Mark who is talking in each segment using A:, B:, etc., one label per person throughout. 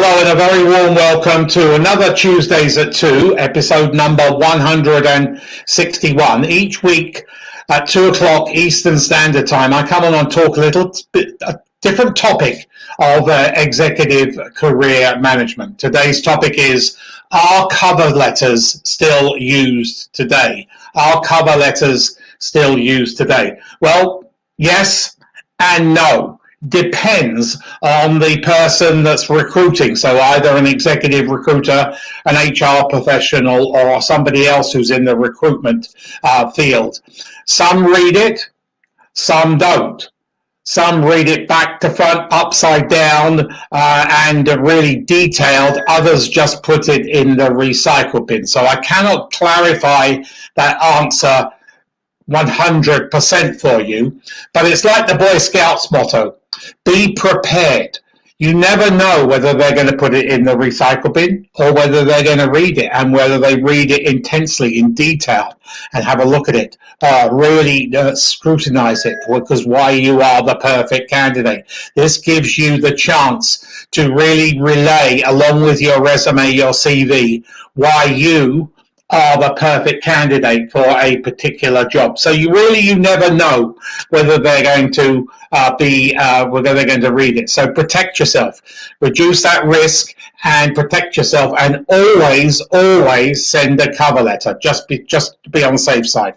A: Hello and a very warm welcome to another Tuesdays at 2, episode number 161. Each week at 2 o'clock Eastern Standard Time, I come on and talk a little bit, a different topic of executive career management. Today's topic is, are cover letters still used today? Are cover letters still used today? Well, yes and no. Depends on the person that's recruiting. So either an executive recruiter, an HR professional, or somebody else who's in the recruitment field. Some read it, some don't. Some read it back to front, upside down, and really detailed. Others just put it in the recycle bin. So I cannot clarify that answer 100% for you, but it's like the Boy Scouts motto, be prepared. You never know whether they're going to put it in the recycle bin or whether they're going to read it, and whether they read it intensely in detail and have a look at it, really scrutinize it, because why you are the perfect candidate. This gives you the chance to really relay, along with your resume, your CV, why you are the perfect candidate for a particular job. So you never know whether they're going to whether they're going to read it. So protect yourself, reduce that risk, and protect yourself. And always send a cover letter. Just to be on the safe side.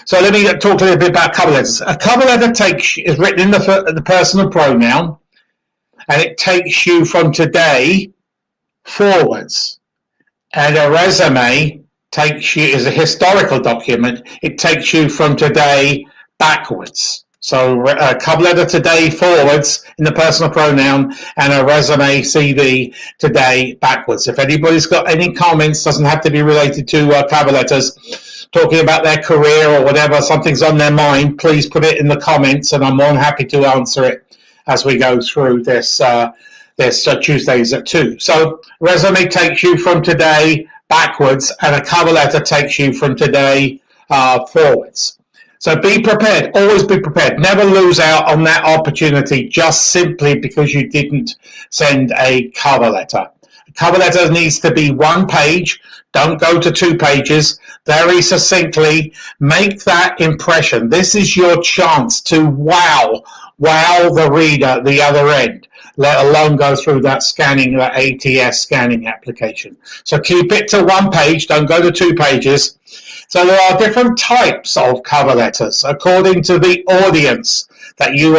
A: So let me talk a little bit about cover letters. A cover letter is written in the personal pronoun, and it takes you from today forwards. And a resume is a historical document. It takes you from today backwards. So a cover letter today forwards in the personal pronoun, and a resume CV today backwards. If anybody's got any comments, doesn't have to be related to cover letters, talking about their career or whatever, something's on their mind, please put it in the comments, and I'm more than happy to answer it as we go through this Tuesdays at 2. So resume takes you from today backwards, and a cover letter takes you from today forwards. So be prepared, always be prepared. Never lose out on that opportunity just simply because you didn't send a cover letter. A cover letter needs to be 1 page. Don't go to 2 pages. Very succinctly, make that impression. This is your chance to wow the reader at the other end, let alone go through that ATS scanning application. So keep it to 1 page, don't go to 2 pages. So there are different types of cover letters according to the audience that you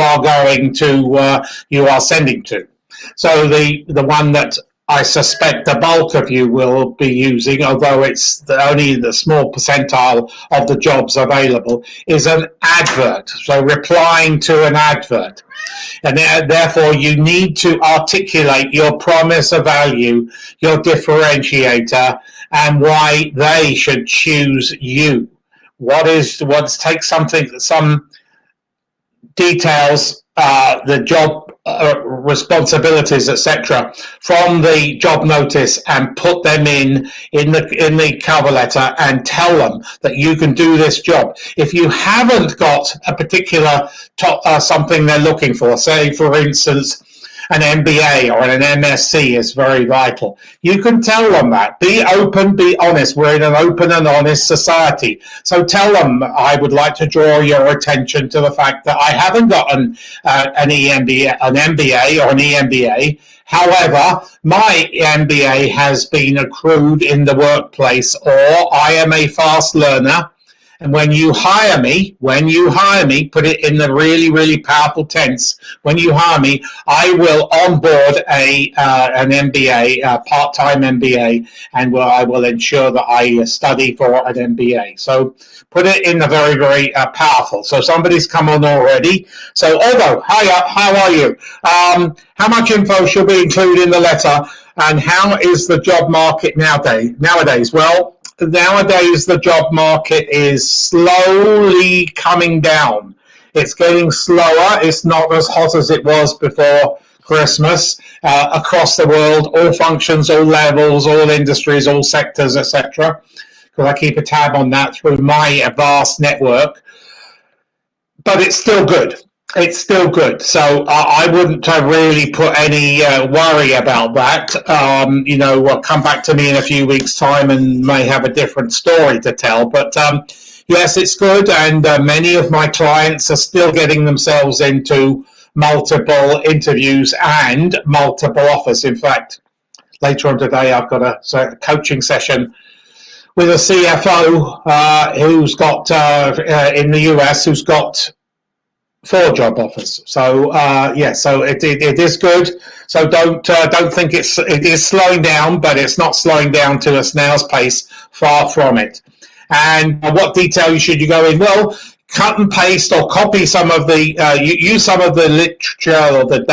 A: are sending to. So the one that I suspect the bulk of you will be using, although it's only the small percentile of the jobs available, is an advert. So replying to an advert. And therefore you need to articulate your promise of value, your differentiator, and why they should choose you. Take some details, the job responsibilities, etc., from the job notice, and put them in the cover letter, and tell them that you can do this job. If you haven't got a particular something they're looking for, say for instance an MBA or an MSc is very vital, you can tell them that. Be open, be honest. We're in an open and honest society. So tell them, I would like to draw your attention to the fact that I haven't got an MBA or an EMBA. However, my MBA has been accrued in the workplace, or I am a fast learner. And when you hire me, put it in the really powerful tense. When you hire me, I will onboard an MBA, a part-time MBA, and I will ensure that I study for an MBA. So put it in the very powerful. So somebody's come on already. So Olgo, how are you? How much info should we include in the letter? And how is the job market nowadays? Well, nowadays the job market is slowly coming down. It's getting slower. It's not as hot as it was before Christmas across the world, all functions, all levels, all industries, all sectors, etc. Because I keep a tab on that through my vast network. But it's still good. it's still good. So I wouldn't really put any worry about that. Come back to me in a few weeks' time and may have a different story to tell. But yes, it's good. And many of my clients are still getting themselves into multiple interviews and multiple offers. In fact, later on today, I've got a coaching session with a CFO who's got in the US who's got 4 job offers. So so it is good. So don't think it is slowing down, but it's not slowing down to a snail's pace. Far from it. And what detail should you go in? Well, cut and paste or copy some of the use some of the literature or the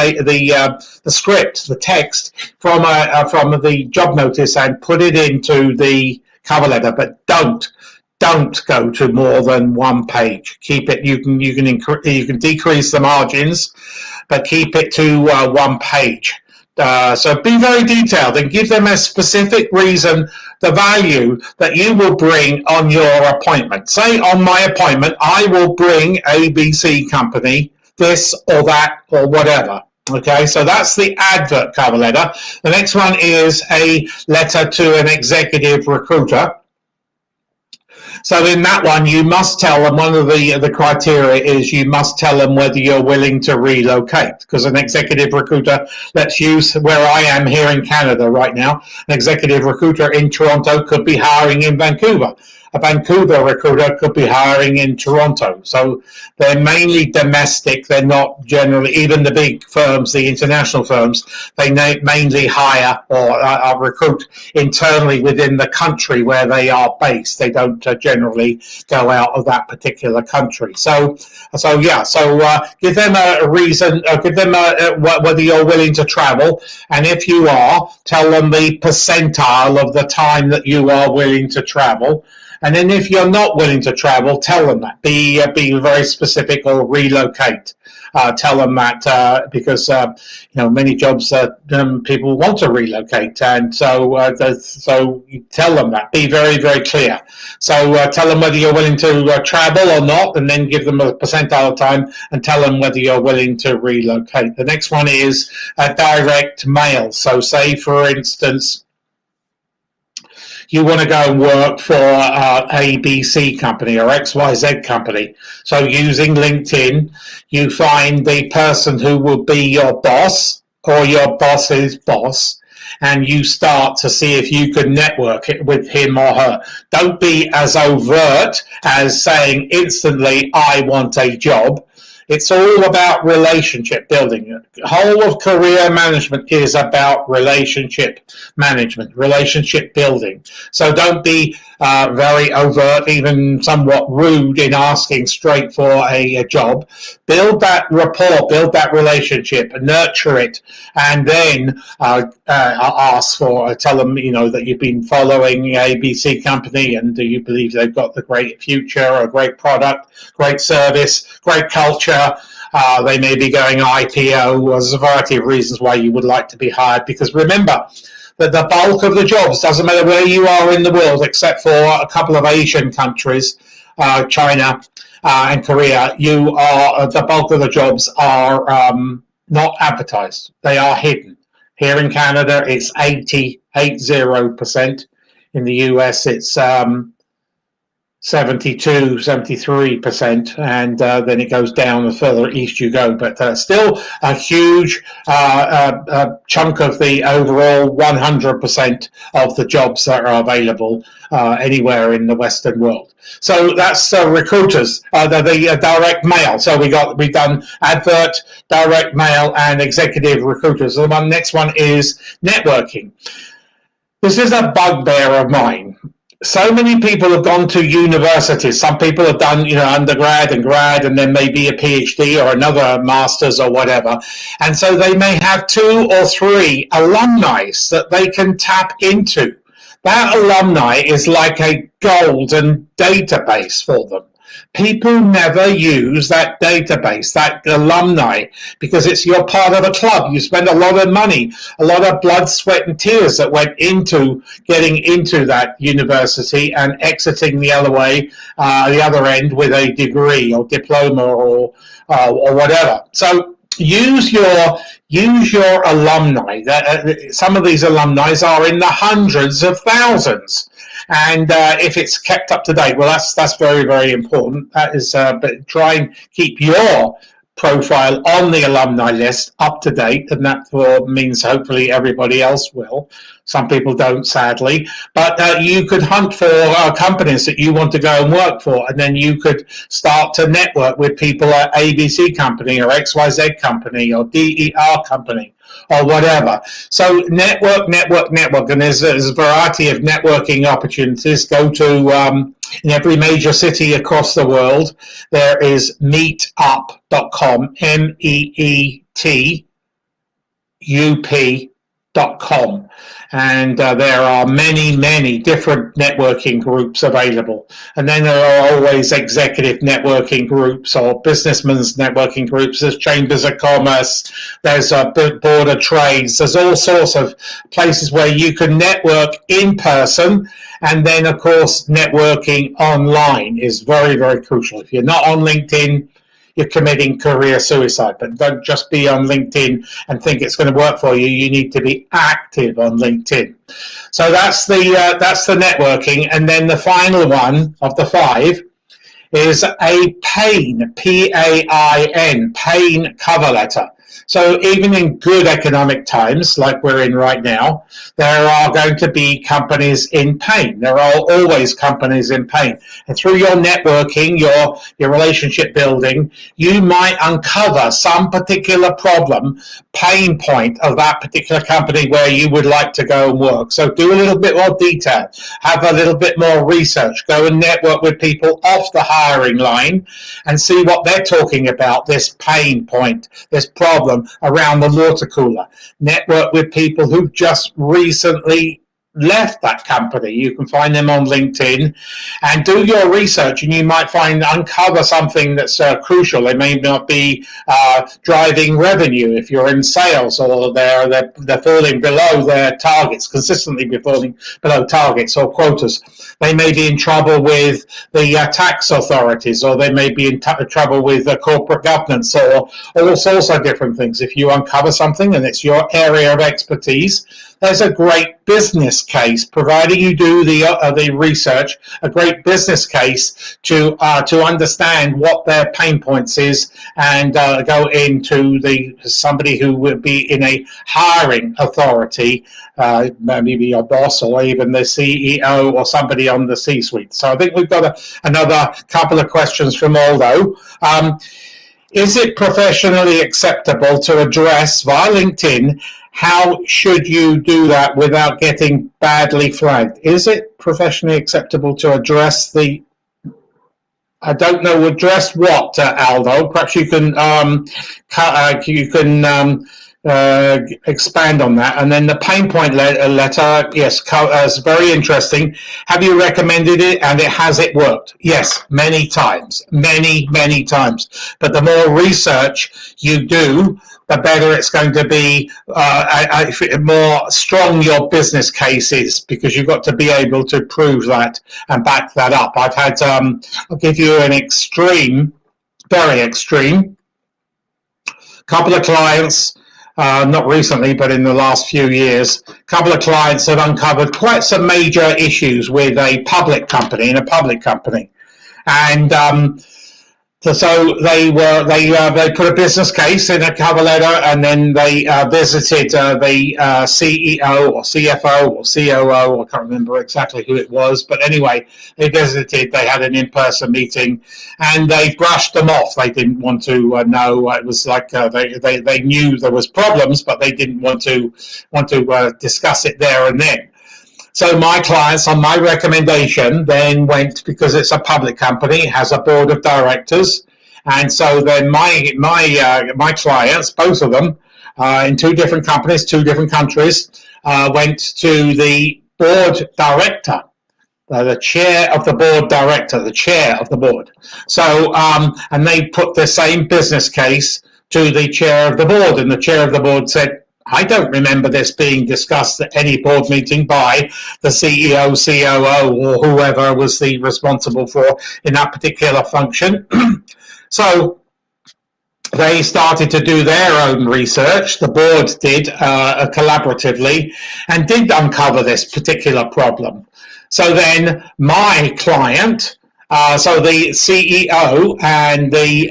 A: script, the text from the job notice and put it into the cover letter, but don't go to more than 1 page. Keep it. You can decrease the margins, but keep it to 1 page. So be very detailed and give them a specific reason, the value that you will bring on your appointment. Say on my appointment, I will bring ABC company this or that or whatever. Okay, so that's the advert cover letter. The next one is a letter to an executive recruiter. So in that one, you must tell them, one of the criteria is you must tell them whether you're willing to relocate, because an executive recruiter, let's use where I am here in Canada right now, an executive recruiter in Toronto could be hiring in Vancouver. A Vancouver recruiter could be hiring in Toronto. So they're mainly domestic. They're not generally, even the big firms, the international firms, they mainly hire or recruit internally within the country where they are based. They don't generally go out of that particular country. So give them a reason, give them whether you're willing to travel. And if you are, tell them the percentile of the time that you are willing to travel. And then if you're not willing to travel, tell them that. Be very specific or relocate. Tell them that because many jobs people want to relocate, and so you tell them that. Be very, very clear. So tell them whether you're willing to travel or not, and then give them a percentile of time, and tell them whether you're willing to relocate. The next one is direct mail. So say, for instance, you want to go and work for ABC company or XYZ company. So using LinkedIn, you find the person who will be your boss or your boss's boss, and you start to see if you can network it with him or her. Don't be as overt as saying instantly, I want a job. It's all about relationship building. The whole of career management is about relationship management, relationship building. So don't be very overt, even somewhat rude in asking straight for a job. Build that rapport, build that relationship, nurture it, and then ask for, tell them, that you've been following ABC company and do you believe they've got the great future, a great product, great service, great culture. They may be going IPO. There's a variety of reasons why you would like to be hired, because remember that the bulk of the jobs, doesn't matter where you are in the world, except for a couple of Asian countries, China and Korea, the bulk of the jobs are not advertised. They are hidden. Here in Canada, it's 80%. In the US, it's 73%, and then it goes down the further east you go. But still a huge chunk of the overall 100% of the jobs that are available anywhere in the Western world. So that's recruiters, the direct mail. So we've done advert, direct mail, and executive recruiters. The next one is networking. This is a bugbear of mine. So many people have gone to universities. Some people have done, undergrad and grad, and then maybe a PhD or another master's or whatever. And so they may have 2 or 3 alumni that they can tap into. That alumni is like a golden database for them. People never use that database, that alumni, because you're part of a club. You spend a lot of money, a lot of blood, sweat, and tears that went into getting into that university and exiting the other way, the other end with a degree or diploma or whatever. So use your alumni. Some of these alumni are in the hundreds of thousands, and if it's kept up to date, well, that's very, very important. That is, but try and keep your profile on the alumni list up to date, and that means hopefully everybody else will. Some people don't, sadly, but you could hunt for companies that you want to go and work for, and then you could start to network with people at ABC company or XYZ company or DER company or whatever. So network, and there's a variety of networking opportunities. Go to in every major city across the world, there is meetup.com, MEETUP.com. And there are many different networking groups available. And then there are always executive networking groups or businessmen's networking groups. There's chambers of commerce. There's a board of trades. There's all sorts of places where you can network in person. And then, of course, networking online is very, very crucial. If you're not on LinkedIn, you're committing career suicide. But don't just be on LinkedIn and think it's going to work for you. You need to be active on LinkedIn. So that's the networking. And then the final one of the 5 is a PAIN, PAIN, PAIN cover letter. So even in good economic times, like we're in right now, there are going to be companies in pain. There are always companies in pain. And through your networking, your relationship building, you might uncover some particular problem, pain point of that particular company where you would like to go and work. So do a little bit more detail, have a little bit more research, go and network with people off the hiring line and see what they're talking about, this pain point, this problem around the water cooler. Network with people who just recently left that company. You can find them on LinkedIn and do your research, and you might uncover something that's crucial. They may not be driving revenue if you're in sales, or they're falling below their targets, consistently falling below targets or quotas. They may be in trouble with the tax authorities, or they may be in trouble with corporate governance, or all sorts of different things. If you uncover something and it's your area of expertise, there's a great business case, providing you do the research, a great business case to understand what their pain points is, and go into somebody who would be in a hiring authority, maybe your boss or even the CEO or somebody on the C-suite. So I think we've got another couple of questions from Aldo. Is it professionally acceptable to address via LinkedIn? How should you do that without getting badly flagged? Is it professionally acceptable to address I don't know, address what, Aldo? Perhaps you can expand on that. And then the pain point letter, yes, is very interesting. Have you recommended it, and has it worked? Yes, many times. Many times. But the more research you do, the better it's going to be, more strong your business case is, because you've got to be able to prove that and back that up. I've had, I'll give you an extreme, very extreme, couple of clients, not recently, but in the last few years, a couple of clients have uncovered quite some major issues with a public company, and so they put a business case in a cover letter, and then they visited the CEO or CFO or COO. I can't remember exactly who it was, but anyway, they visited. They had an in-person meeting, and they brushed them off. They didn't want to know. It was like they knew there was problems, but they didn't want to discuss it there and then. So my clients, on my recommendation, then went, because it's a public company, it has a board of directors, and so then my clients, both of them, in 2 different companies, 2 different countries, went to the board director the chair of the board director, the chair of the board. So, and they put the same business case to the chair of the board, and the chair of the board said, I don't remember this being discussed at any board meeting by the CEO, COO, or whoever was the responsible for in that particular function. So they started to do their own research. The board did collaboratively and did uncover this particular problem. So then my client, so the CEO and the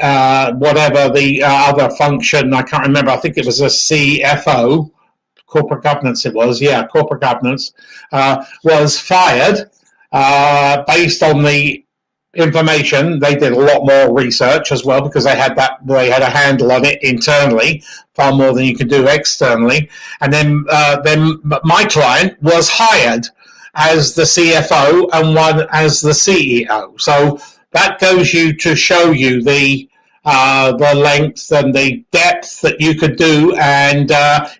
A: whatever the other function, I can't remember, I think it was a CFO, corporate governance it was, yeah, corporate governance, was fired based on the information. They did a lot more research as well because they had a handle on it internally, far more than you could do externally. And then my client was hired as the CFO and one as the CEO. So that goes to show you the length and the depth that you could do. And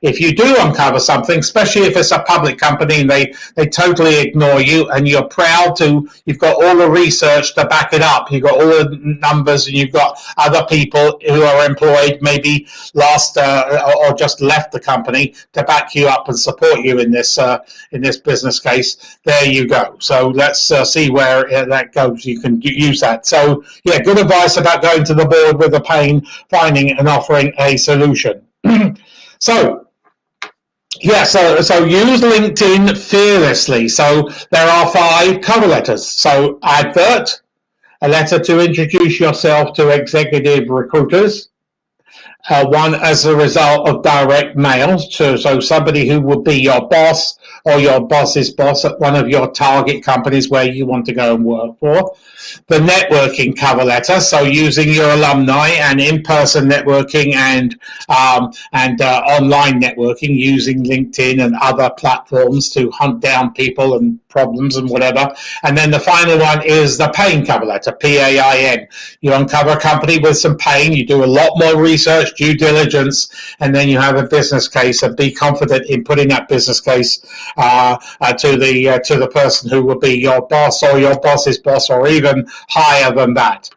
A: if you do uncover something, especially if it's a public company and they totally ignore you and you're proud to, you've got all the research to back it up, you've got all the numbers and you've got other people who are employed, maybe last or just left the company to back you up and support you in this business case, there you go. So let's see where that goes. You can use that. So yeah, good advice about going to the board with the pain, finding and offering a solution. So use LinkedIn fearlessly. So there are 5 cover letters. So advert, a letter to introduce yourself to executive recruiters. One as a result of direct mail, so somebody who would be your boss or your boss's boss at one of your target companies where you want to go and work for. The networking cover letter, so using your alumni and in-person networking and online networking, using LinkedIn and other platforms to hunt down people and problems and whatever. And then the final one is the pain cover letter, PAIN. You uncover a company with some pain, you do a lot more research, due diligence, and then you have a business case, and be confident in putting that business case to the person who will be your boss or your boss's boss or even higher than that.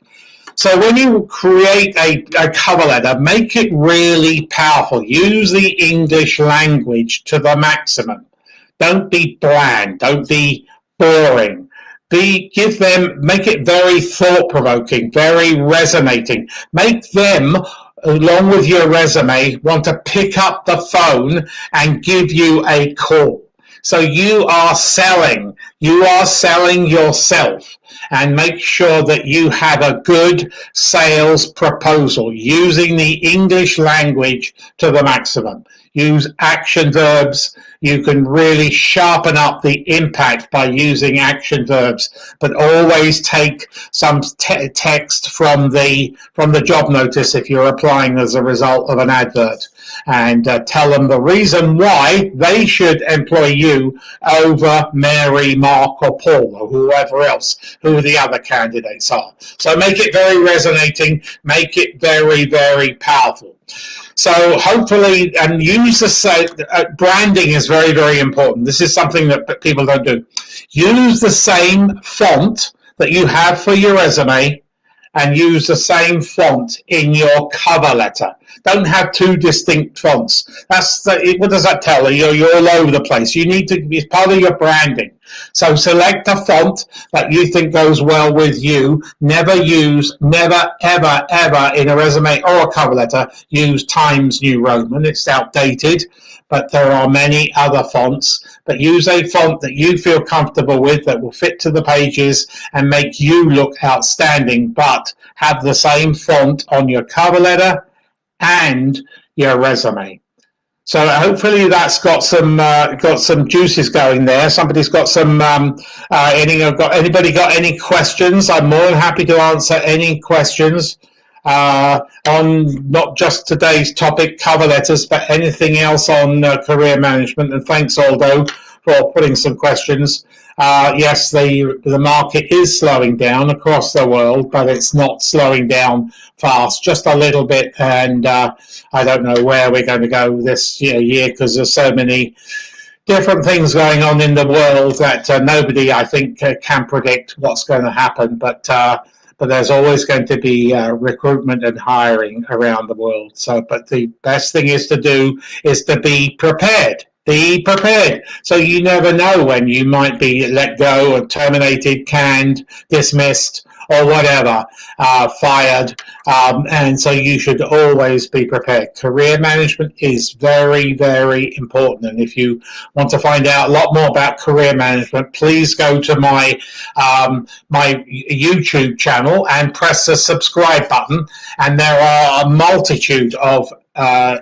A: So when you create a cover letter, make it really powerful. Use the English language to the maximum. Don't be bland. Don't be boring. Make it very thought-provoking, very resonating. Make them, along with your resume, want to pick up the phone and give you a call. So you are selling yourself, and make sure that you have a good sales proposal using the English language to the maximum. Use action verbs. You can really sharpen up the impact by using action verbs, but always take some text from the job notice if you're applying as a result of an advert, and tell them the reason why they should employ you over Mary, Mark, or Paul, or whoever else, who the other candidates are. So make it very resonating, make it very, very powerful. So hopefully, and use the branding is very, very important. This is something that people don't do. Use the same font that you have for your resume and use the same font in your cover letter. Don't have 2 distinct fonts. What does that tell you? You're all over the place. You need to be part of your branding. So select a font that you think goes well with you. Never, ever, ever in a resume or a cover letter, use Times New Roman. It's outdated, but there are many other fonts. But use a font that you feel comfortable with, that will fit to the pages and make you look outstanding, but have the same font on your cover letter and your resume. So hopefully that's got some juices going there. Somebody's got some. Anybody got any questions? I'm more than happy to answer any questions on not just today's topic, cover letters, but anything else on career management. And thanks, Aldo, for putting some questions. Yes, the market is slowing down across the world, but it's not slowing down fast, just a little bit. And I don't know where we're going to go this year because there's so many different things going on in the world that nobody, I think, can predict what's going to happen. But there's always going to be recruitment and hiring around the world. So, but the best thing is to do is to be prepared. Be prepared. So you never know when you might be let go or terminated, canned, dismissed, or whatever, fired. And so you should always be prepared. Career management is very, very important. And if you want to find out a lot more about career management, please go to my YouTube channel and press the subscribe button. And there are a multitude of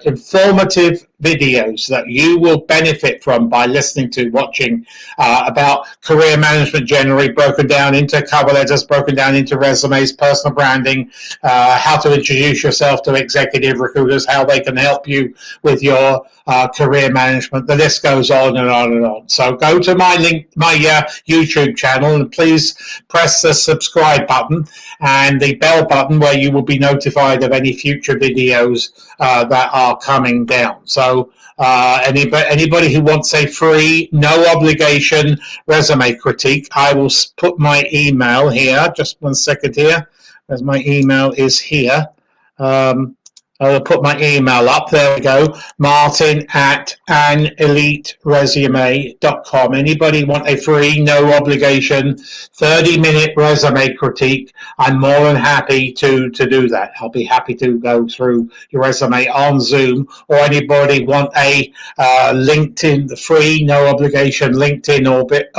A: informative videos that you will benefit from by listening to, watching, about career management generally, broken down into cover letters, broken down into resumes, personal branding, how to introduce yourself to executive recruiters, how they can help you with your career management. The list goes on and on and on. So go to my link, my YouTube channel, and please press the subscribe button and the bell button where you will be notified of any future videos that are coming down. So anybody who wants a free, no obligation resume critique, I will put my email here. Just 1 second here, as my email is here. I will put my email up. There we go. Martin@aneliteresume.com. Anybody want a free, no obligation, 30-minute resume critique? I'm more than happy to do that. I'll be happy to go through your resume on Zoom. Or anybody want a LinkedIn, the free, no obligation LinkedIn audit?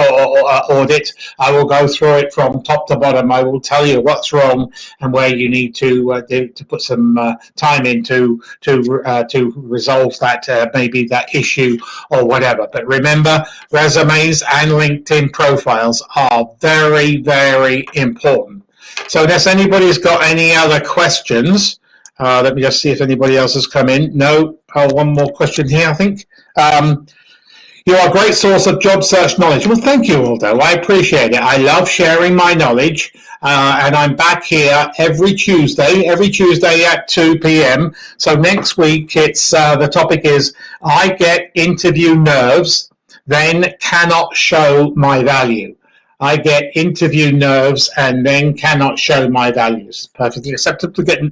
A: I will go through it from top to bottom. I will tell you what's wrong and where you need to put some time to resolve that maybe that issue or whatever. But remember, resumes and LinkedIn profiles are very, very important. So unless anybody's got any other questions, let me just see if anybody else has come in. No. One more question here, I think. You are a great source of job search knowledge. Well, thank you, Aldo. I appreciate it. I love sharing my knowledge. And I'm back here every Tuesday at 2 p.m. So next week, it's the topic is I get interview nerves, then cannot show my value. I get interview nerves and then cannot show my values. Perfectly acceptable to get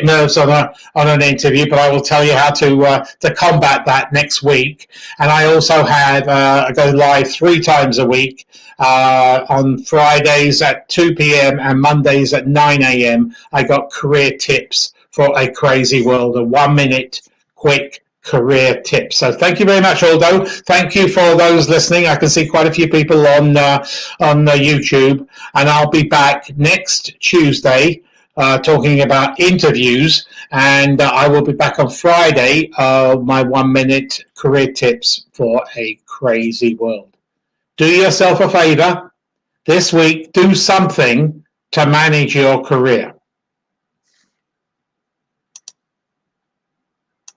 A: nerves on an interview, but I will tell you how to combat that next week. And I also have I go live 3 times a week on Fridays at 2 p.m. and Mondays at 9 a.m. I got career tips for a crazy world, a 1-minute quick career tips. So thank you very much, Aldo. Thank you for those listening. I can see quite a few people on YouTube, and I'll be back next Tuesday talking about interviews, and I will be back on Friday, my 1-minute career tips for a crazy world. Do yourself a favor this week, do something to manage your career.